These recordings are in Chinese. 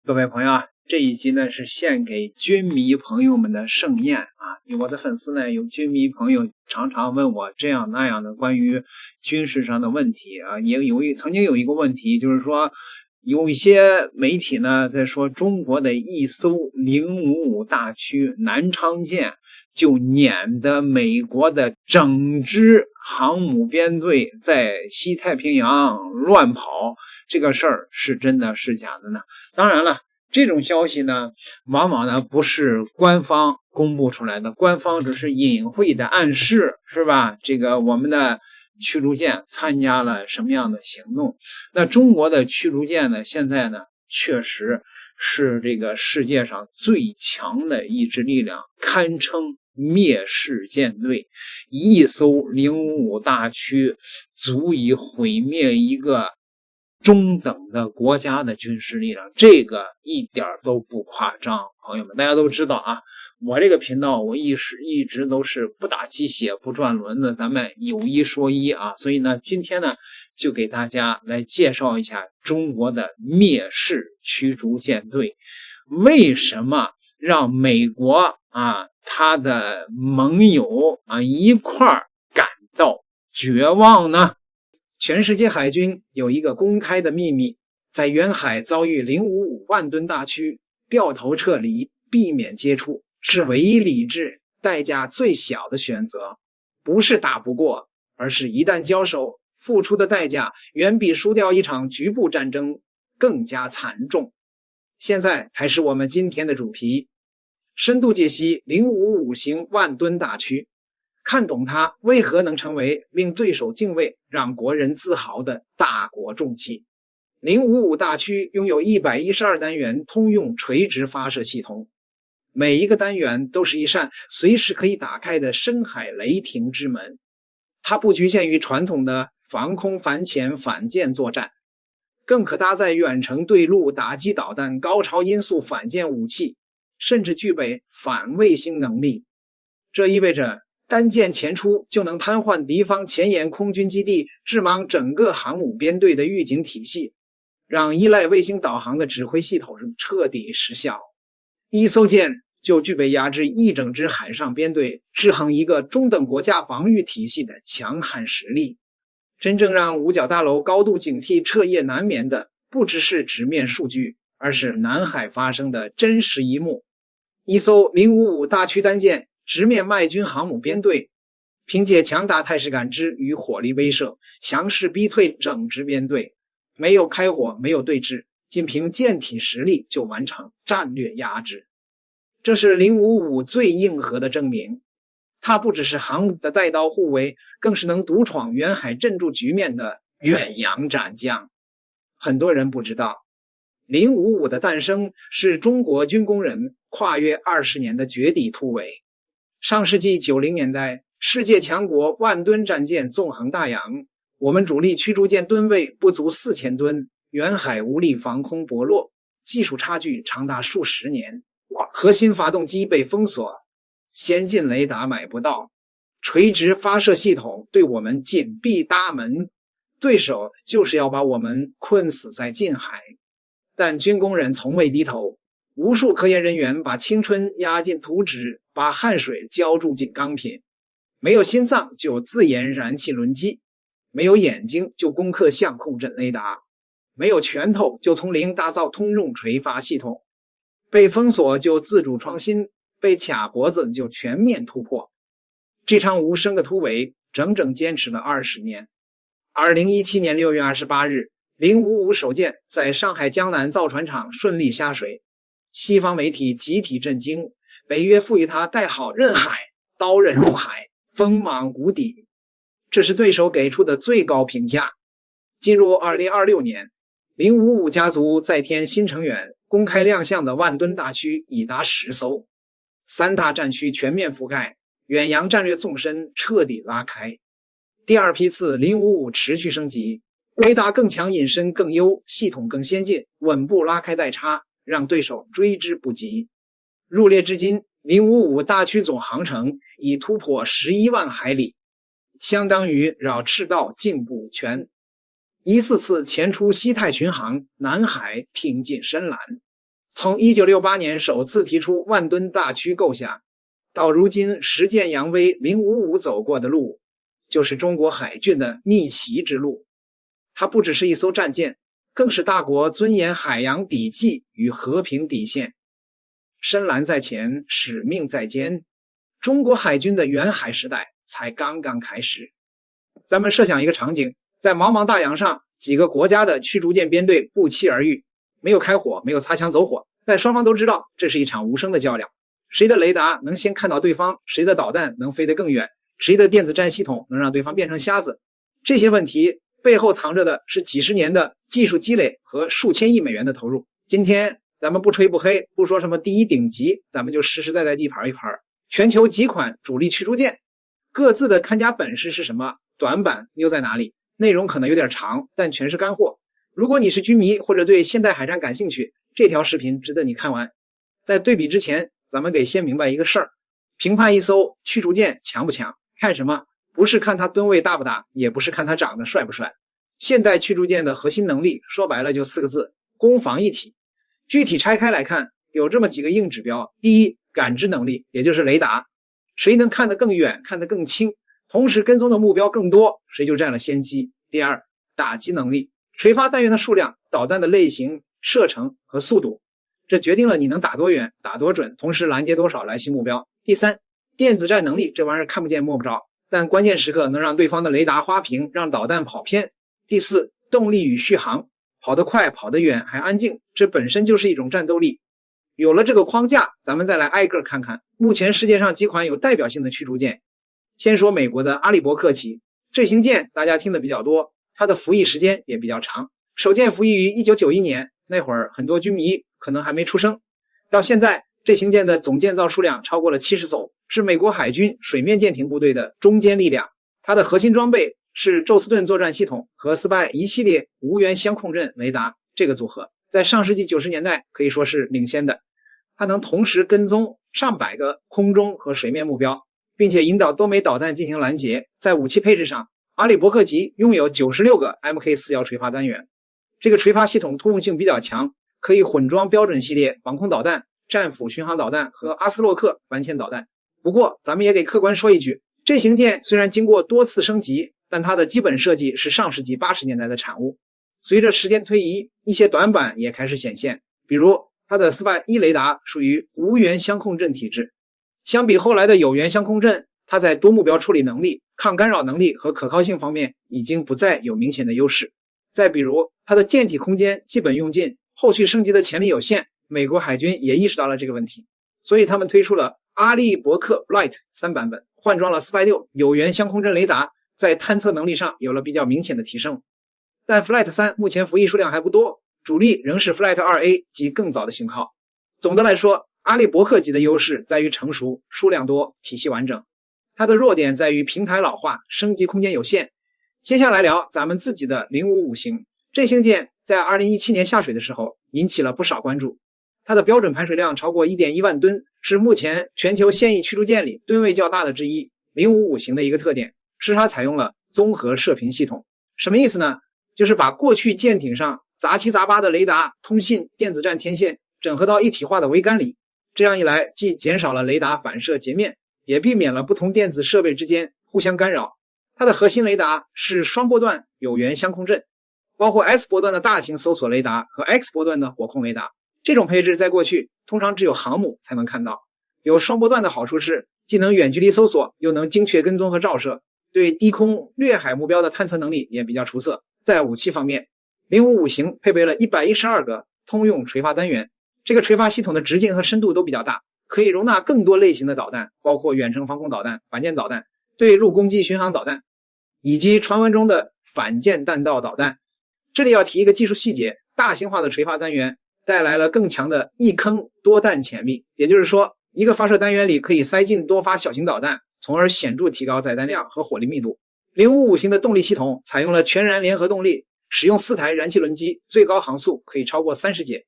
各位朋友啊，這一集呢是獻給軍迷朋友們的盛宴啊！我的粉絲呢有軍迷朋友常常問我這樣那樣的關於軍事上的問題啊，曾經有一個問題就是說，有一些媒體呢在說中國的一艘055大驅南昌艦就攆得美國的整支航母編隊在西太平洋亂跑，這個事兒是真的是假的呢？當然了，這種消息呢往往呢不是官方公布出來的，官方只是隱晦的暗示，是吧？这個我們的驅逐艦參加了什麼樣的行動？那中國的驅逐艦呢現在呢確實是這個世界上最強的一支力量，堪稱滅世艦隊。一艘055大驅足以毀滅一個中等的國家的軍事力量，這個一點都不誇張。朋友們，大家都知道啊，我這個頻道我一直都是不打鸡血不轉輪的，咱們有一說一啊，所以呢今天呢就給大家來介紹一下中國的滅世驅逐艦隊為什麼讓美國啊他的盟友啊一塊感到絕望呢？全世界海軍有一個公開的秘密，在遠海遭遇055萬噸大驅，掉頭撤離，避免接觸，是唯一理智、代價最小的選擇。不是打不過，而是一旦交手，付出的代價遠比輸掉一場局部戰爭更加慘重。現在才是我們今天的主題，深度解析055型萬噸大驅，看懂它為何能成為令對手敬畏、讓國人自豪的大國重器。055大驅擁有112單元通用垂直發射系統，每一個單元都是一扇隨時可以打開的深海雷霆之門。它不局限於傳統的防空反潛反艦作戰，更可搭載遠程對陸打擊導彈、高超音速反艦武器，甚至具備反衛星能力。這意味着單艦前出就能癱瘓敵方前沿空軍基地，致盲整個航母編隊的預警體系，讓依賴衛星導航的指揮系統徹底失效。一艘艦就具備壓制一整支海上編隊、制衡一個中等國家防禦體系的強悍實力。真正讓五角大樓高度警惕、徹夜難眠的，不只是紙面數據，而是南海發生的真實一幕。一艘055大驅單艦直面外軍航母編隊，憑借強大態勢感知與火力威懾，強勢逼退整支編隊，沒有開火，沒有對峙，僅憑艦體實力就完成戰略壓制。這是055最硬核的證明，它不只是航母的帶刀護衛，更是能獨闖遠海鎮住局面的遠洋戰將。很多人不知道，055的誕生是中國軍工人跨越20年的絕地突圍。上世紀90年代，世界強國萬噸戰艦縱橫大洋，我們主力驅逐艦噸位不足4000噸，遠海無力防空薄弱，技術差距長達數十年，核心發動機被封鎖，先進雷達買不到，垂直發射系統對我們緊閉大門，對手就是要把我們困死在近海。但軍工人從未低頭，無數科研人員把青春壓進圖紙，把汗水澆築進鋼品。沒有心臟就自研燃氣輪機，沒有眼睛就攻克相控陣雷達，沒有拳頭就從零打造通用垂發系統，被封鎖就自主創新，被卡脖子就全面突破。這場無聲的突圍整整堅持了20年。2017年6月28日，055首艦在上海江南造船廠順利下水，西方媒體集體震驚，北約賦予它代號刃海，刀刃入海，鋒芒無敵，這是對手給出的最高評價。進入2026年，055家族再添新成員，公開亮相的萬噸大驅已達10艘，3大戰區全面覆蓋，遠洋戰略縱深徹底拉開。第二批次055持續升級，雷達更強，隱身更優，系統更先進，穩步拉開代差，讓對手追之不及。入列至今，055大驅總航程已突破11萬海里，相當於繞赤道徑部圈，一次次前出西太巡航，南海挺進深藍。從1968年首次提出萬噸大驅構想，到如今實踐揚威055走過的路，就是中國海軍的逆襲之路。它不只是一艘戰艦，更是大國尊嚴海洋底氣與和平底線。深藍在前，使命在肩，中國海軍的遠海時代才剛剛開始。咱們設想一個場景，在茫茫大洋上，幾個國家的驅逐艦編隊不期而遇，沒有開火，沒有擦槍走火，但雙方都知道這是一場無聲的較量。誰的雷達能先看到對方，誰的導彈能飛得更遠，誰的電子戰系統能讓對方變成瞎子。這些問題背後藏着的是幾十年的技術積累和數千億美元的投入。今天咱們不吹不黑，不說什麼第一頂級，咱們就實實在在地盘一盘。全球幾款主力驅逐艦，各自的看家本事是什麼，短板又在哪裡？內容可能有點長，但全是乾貨。如果你是军迷或者對现代海戰感興趣，這條視頻值得你看完。在对比之前，咱們得先明白一個事兒，評判一艘驅逐艦強不強，看什麼？不是看它噸位大不大，也不是看它長得帥不帥。現代驅逐艦的核心能力，說白了就4個字：攻防一體。具體拆開來看，有這麼幾個硬指標。第一，感知能力，也就是雷達，誰能看得更遠，看得更清，同時跟蹤的目標更多，誰就占了先機。第二，打擊能力，垂發單元的數量、導彈的類型、射程和速度，這決定了你能打多遠、打多準，同時攔截多少來襲目標。第三，電子戰能力，這玩意兒看不見摸不着，但關鍵時刻能讓对方的雷達花屏，讓導彈跑偏。第四，動力與續航，跑得快、跑得遠還安靜，這本身就是一種戰鬥力。有了這個框架，咱們再來挨個看看目前世界上幾款有代表性的驅逐艦。先說美國的阿利伯克級，這型艦大家聽的比較多，它的服役時間也比較長，首艦服役於1991年，那會兒很多軍迷可能還沒出生。到現在，這型艦的總建造數量超過了70艘，是美國海軍水面艦艇部隊的中堅力量。它的核心裝備是宙斯盾作戰系統和斯派一系列無源相控陣雷達，這個組合在上世紀90年代可以說是領先的。它能同時跟蹤上百個空中和水面目標，並且引導多枚導彈進行攔截。在武器配置上，阿利伯克級擁有96個 MK41垂發單元，這個垂發系統突兀性比較強，可以混裝標準系列防空導彈、戰斧巡航導彈和阿斯洛克反潛導彈。不過咱們也得客觀說一句，這型艦雖然經過多次升級，但它的基本設計是上世紀80年代的產物。隨着時間推移，一些短板也開始顯現，比如它的斯派1雷達屬於無源相控陣體制，相比後來的有源相控陣，它在多目標處理能力、抗干擾能力和可靠性方面已經不再有明顯的優勢。再比如它的舰体空間基本用盡，後續升級的潛力有限，美國海軍也意識到了這個問題，所以他們推出了阿利伯克 Light 3版本，換裝了斯派6有源相控陣雷達，在探測能力上有了比較明顯的提升。但 Flight 3目前服役数量還不多，主力仍是 Flight 2A 及更早的型號。總的來說，阿利伯克级的優勢在於成熟、數量多、體系完整。它的弱點在於平台老化、升級空間有限。接下來聊咱們自己的055型。這型艦在2017年下水的時候引起了不少關注。它的標準排水量超過 1.1 萬噸，是目前全球现役驅逐艦裡噸位較大的之一。055型的一個特點是它採用了綜合射頻系統。什麼意思呢？就是把過去艦艇上雜七雜八的雷達、通信、電子戰天線整合到一體化的桅杆裡。這樣一來，既減少了雷達反射截面，也避免了不同電子設備之間互相干擾。它的核心雷達是双波段有源相控陣，包括 S 波段的大型搜索雷達和 X 波段的火控雷達。這種配置在過去通常只有航母才能看到。有双波段的好處是，既能遠距離搜索，又能精確跟蹤和照射，對低空掠海目標的探測能力也比較出色。在武器方面，055型配備了112個通用垂發单元，這個垂發系統的直徑和深度都比較大，可以容納更多類型的導彈，包括遠程防空導彈、反艦導彈、對陸攻擊巡航導彈，以及傳聞中的反艦彈道導彈。這裡要提一個技術細節，大型化的垂发單元帶來了更強的一坑多彈潛力，也就是說，一個發射單元裡可以塞進多發小型導彈，從而顯著提高載彈量和火力密度。055型的動力系統採用了全燃联合動力，使用4台燃氣輪機，最高航速可以超過30節，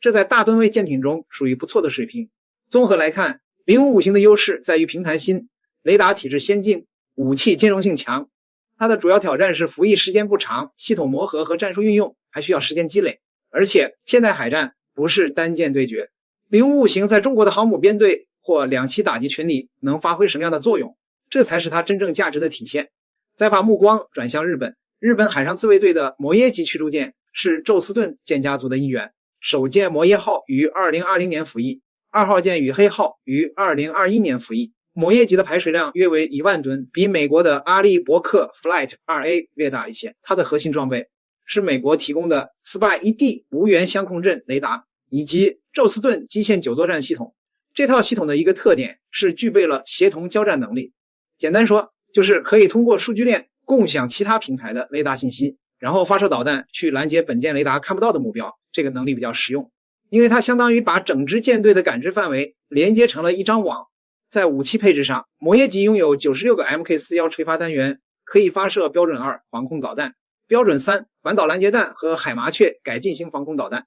這在大噸位艦艇中屬於不錯的水平。綜合來看，055型的優勢在於平台新、雷達體制先進、武器兼容性強。它的主要挑戰是服役時間不長，系統磨合和戰術運用還需要時間積累。而且现代海戰不是單艦對決。055型在中國的航母編隊或两栖打擊群裡能發揮什麼樣的作用，這才是它真正價值的體現。再把目光轉向日本，日本海上自衛隊的摩耶級驅逐艦是宙斯盾艦家族的一員，首艦摩耶號於2020年服役，2號艦宇黑號於2021年服役。摩耶級的排水量約為1萬噸，比美國的阿利伯克 Flight 2A 略大一些。它的核心裝備是美国提供的 SPY-1D 无源相控阵雷達以及宙斯盾基線9作戰系統。這套系統的一個特點是具備了協同交戰能力，簡單說就是可以通過數據鏈共享其他平台的雷達信息，然後發射導彈去攔截本艦雷達看不到的目標。這個能力比較實用，因為它相當於把整支艦隊的感知範圍連接成了一張網。在武器配置上，摩耶級擁有96個 Mk41垂發單元，可以發射標準2防空導彈、標準3環島攔截彈和海麻雀改進型防空導彈。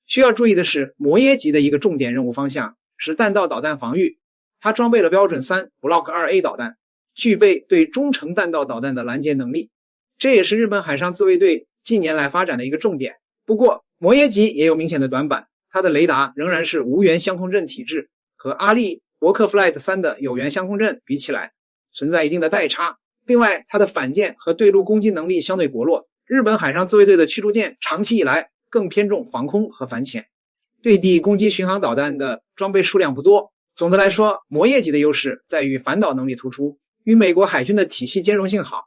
需要注意的是，摩耶級的一個重點任務方向是弹道導彈防禦，它裝備了標準3 Block 2A 導彈，具備對中程彈道導彈的攔截能力。這也是日本海上自衛隊近年來發展的一個重點。不過，摩耶级也有明顯的短板，它的雷達仍然是无源相控阵體制，和阿利伯克 Flight 3的有源相控阵比起来，存在一定的代差。另外，它的反舰和对陆攻击能力相对薄弱。日本海上自衛隊的驅逐艦長期以來更偏重防空和反潛，对地攻擊巡航導彈的裝備數量不多。總的來說，摩耶級的優勢在於反導能力突出，與美國海軍的體系兼容性好。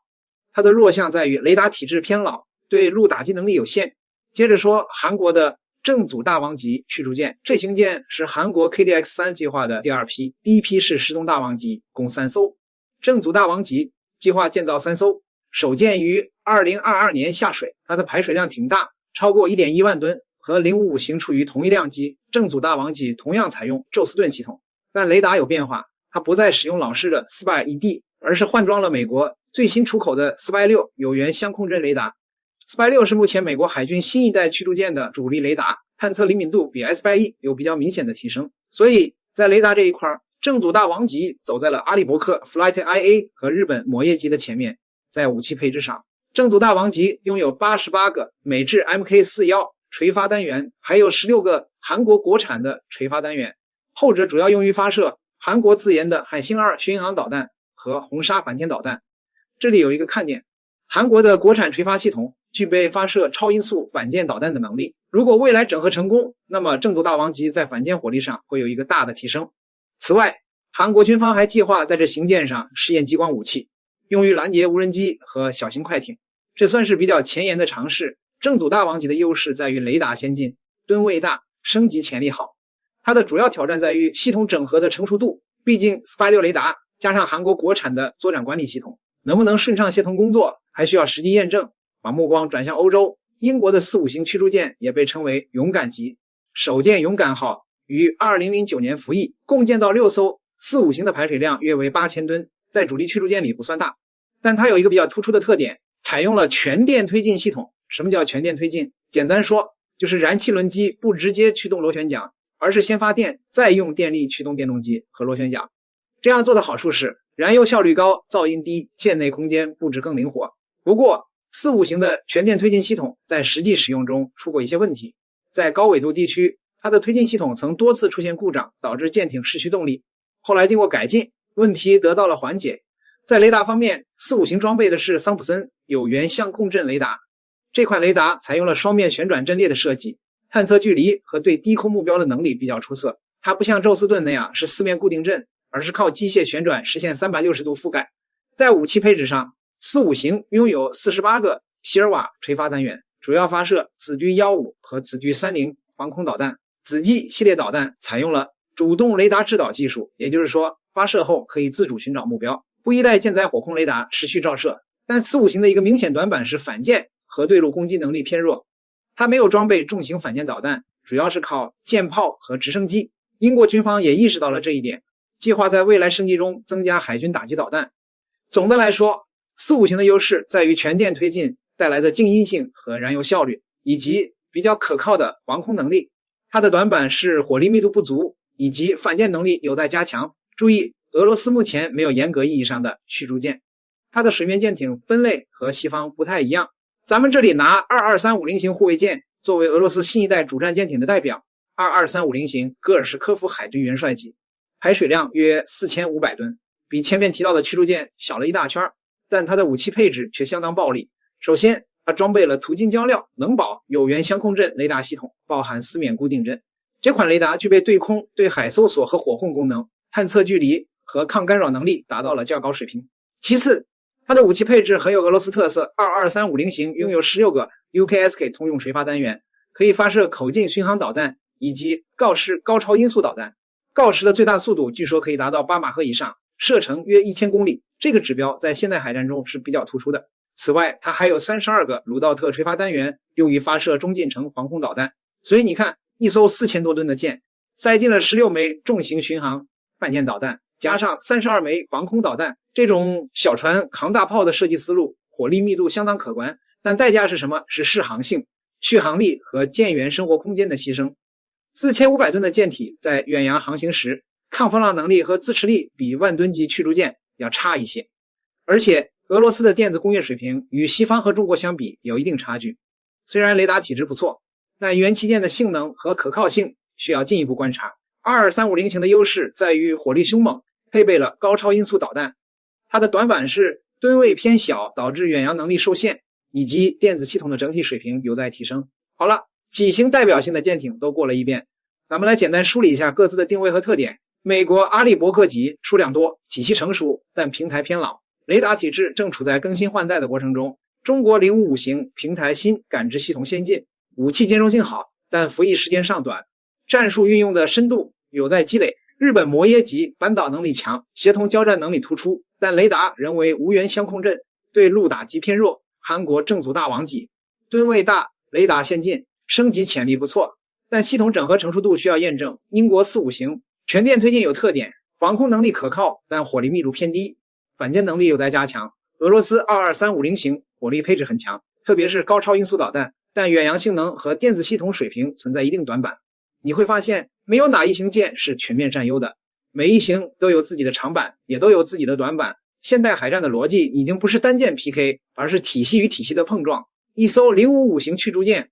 它的弱項在於雷達體制偏老，對陸打擊能力有限。接着說韓國的正祖大王級驅逐艦，這型艦是韓國 KDX-3 計劃的第二批，第一批是石東大王級，共3艘。正祖大王級計劃建造3艘，首艦於2022年下水，它的排水量挺大，超過 1.1 萬噸，和055型處於同一量級。正祖大王級同樣採用宙斯盾系統，但雷達有變化，它不再使用老式的 SPY-1D， 而是換裝了美國最新出口的 SPY-6 有源相控阵雷達。SPY-6 是目前美國海軍新一代驅逐艦的主力雷達，探測灵敏度比 SPY-1 有比較明顯的提升，所以在雷達這一塊，正祖大王級走在了阿利伯克 Flight IA 和日本摩耶級的前面。在武器配置上，正祖大王級擁有88個美制 Mk41垂發單元，還有16個韓國國產的垂發單元，後者主要用於發射韓國自研的海星2巡航導彈和紅沙反潛導彈。這裡有一個看點，韓國的國產垂發系統具備發射超音速反艦導彈的能力，如果未來整合成功，那麼正祖大王級在反艦火力上會有一個大的提升。此外，韓國軍方還計劃在這型艦上試驗激光武器，用於攔截無人機和小型快艇，這算是比較前沿的嘗試。正祖大王級的優勢在於雷達先進，噸位大，升級潛力好。它的主要挑戰在於系統整合的成熟度，畢竟 SPY-6 雷達加上韓國國產的作戰管理系統，能不能順暢協同工作，還需要實際驗證。把目光轉向歐洲，英國的45型驅逐艦也被稱為勇敢級，首艦勇敢號於2009年服役，共建造6艘，45型的排水量約為8000噸，在主力驅逐艦裡不算大，但它有一個比較突出的特點，採用了全電推進系統。什麼叫全電推進？簡單說，就是燃氣輪機不直接驅動螺旋槳，而是先發電，再用電力驅動電動機和螺旋槳。這樣做的好處是燃油效率高，噪音低，艦內空間布置更靈活。不過45型的全電推進系統在實際使用中出過一些問題，在高緯度地區，它的推進系統曾多次出現故障，導致艦艇失去動力。後來經過改進，問題得到了緩解。在雷達方面，45型裝備的是桑普森有源相控陣雷達，這款雷達採用了雙面旋轉陣列的設計，探測距離和對低空目標的能力比較出色。它不像宙斯盾那樣是4面固定陣，而是靠機械旋轉實現360度覆蓋。在武器配置上，45型擁有48個希爾瓦垂發單元，主要發射紫狙15和紫狙30防空導彈。紫擊系列導彈採用了主動雷達制導技術，也就是說發射後可以自主尋找目標，不依賴艦載火控雷達持續照射。但45型的一個明顯短板是反艦和對陸攻擊能力偏弱，它沒有裝備重型反艦導彈，主要是靠艦炮和直升機。英國軍方也意識到了這一點，計劃在未來升級中增加海軍打擊導彈。總的來說，45型的優勢在於全電推進帶來的靜音性和燃油效率，以及比較可靠的防空能力。它的短板是火力密度不足，以及反艦能力有待加強。注意，俄羅斯目前沒有嚴格意義上的驅逐艦，它的水面艦艇分類和西方不太一樣。咱們這裡拿22350型護衛艦作為俄羅斯新一代主戰艦艇的代表， 22350型戈爾什科夫海军元帥級，排水量約4500噸，比前面提到的驱逐舰小了一大圈，但它的武器配置却相当暴力。首先，它装备了途经胶料能保有源相控阵雷达系統，包含4面固定阵。这款雷达具備对空、对海搜索和火控功能，探測距離和抗干擾能力達到了較高水平。其次，它的武器配置很有俄羅斯特色，22350型擁有16個 UKSK 通用垂發單元，可以發射口徑巡航導彈以及鋯式高超音速導彈。鋯式的最大速度據說可以達到8馬赫以上，射程約1000公里，這個指標在現代海戰中是比較突出的。此外，它還有32個魯道特垂發單元，用於發射中近程防空導彈。所以你看，一艘4000多噸的艦，塞進了16枚重型巡航半舰導彈，加上32枚防空導彈，這種小船扛大炮的設計思路，火力密度相當可觀。但代價是什麼？是適航性、續航力和艦員生活空間的犧牲。4500噸的艦體在遠洋航行時，抗風浪能力和自持力比萬噸級驅逐艦要差一些。而且，俄羅斯的電子工業水平與西方和中國相比有一定差距。雖然雷達體質不錯，但元器件的性能和可靠性需要進一步觀察。22350型的優勢在於火力兇猛，配備了高超音速導彈。它的短板是噸位偏小，導致遠洋能力受限，以及電子系統的整體水平有待提升。好了，幾型代表性的艦艇都過了一遍，咱們來簡單梳理一下各自的定位和特點。美國阿利伯克級數量多，體系成熟，但平台偏老，雷達體制正處在更新換代的過程中。中國055型平台新，感知系統先進，武器兼容性好，但服役時間尚短，戰術運用的深度有待積累。日本摩耶級扳倒能力強，協同交戰能力突出，但雷達仍為無源相控陣，對陸打擊偏弱。韓國正祖大王級噸位大，雷達先進，升級潛力不錯，但系統整合成熟度需要驗證。英國45型全電推進有特點，防空能力可靠，但火力密度偏低，反艦能力有待加強。俄羅斯22350型火力配置很強，特別是高超音速導彈，但遠洋性能和電子系統水平存在一定短板。你會發現，沒有哪一型艦是全面佔優的，每一型都有自己的長板，也都有自己的短板。現代海戰的邏輯已經不是單艦 PK， 而是體系與體系的碰撞。一艘055型驅逐艦，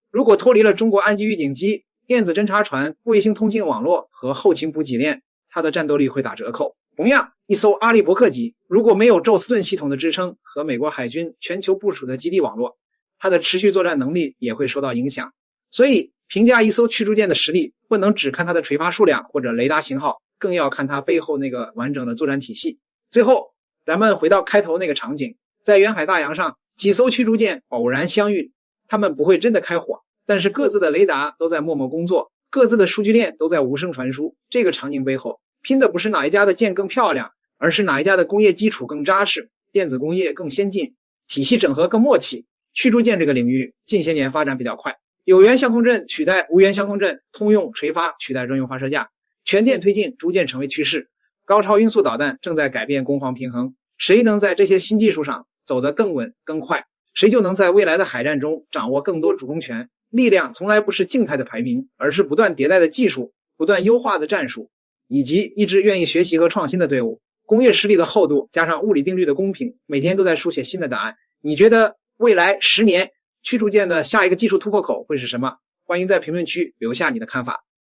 如果脫離了中國岸基預警機、電子偵察船、衛星通信網絡和後勤補給鏈，它的戰鬥力會打折扣。同樣，一艘阿利伯克級如果沒有宙斯盾系統的支撐和美國海軍全球部署的基地網絡，它的持續作戰能力也會受到影響。所以，評價一艘驅逐艦的實力，不能只看它的垂發數量或者雷達型號，更要看它背後那個完整的作戰體系。最後，咱們回到開頭那個場景，在遠海大洋上，幾艘驅逐艦偶然相遇，他們不會真的開火，但是各自的雷達都在默默工作，各自的數據鏈都在無聲傳輸。這個場景背後，拼的不是哪一家的艦更漂亮，而是哪一家的工業基礎更扎實，電子工業更先進，體系整合更默契。驅逐艦這個領域近些年發展比較快，有源相控陣取代無源相控陣，通用垂發取代專用發射架，全電推進逐漸成為趨勢。高超音速導彈正在改變攻防平衡，誰能在這些新技術上走得更穩更快，誰就能在未來的海戰中掌握更多主動權。力量從來不是靜態的排名，而是不斷迭代的技術，不斷優化的戰術，以及一支願意學習和創新的隊伍。工業實力的厚度加上物理定律的公平，每天都在書寫新的答案。你覺得未來10年驅逐艦的下一個技術突破口會是什麼？歡迎在評論區留下你的看法。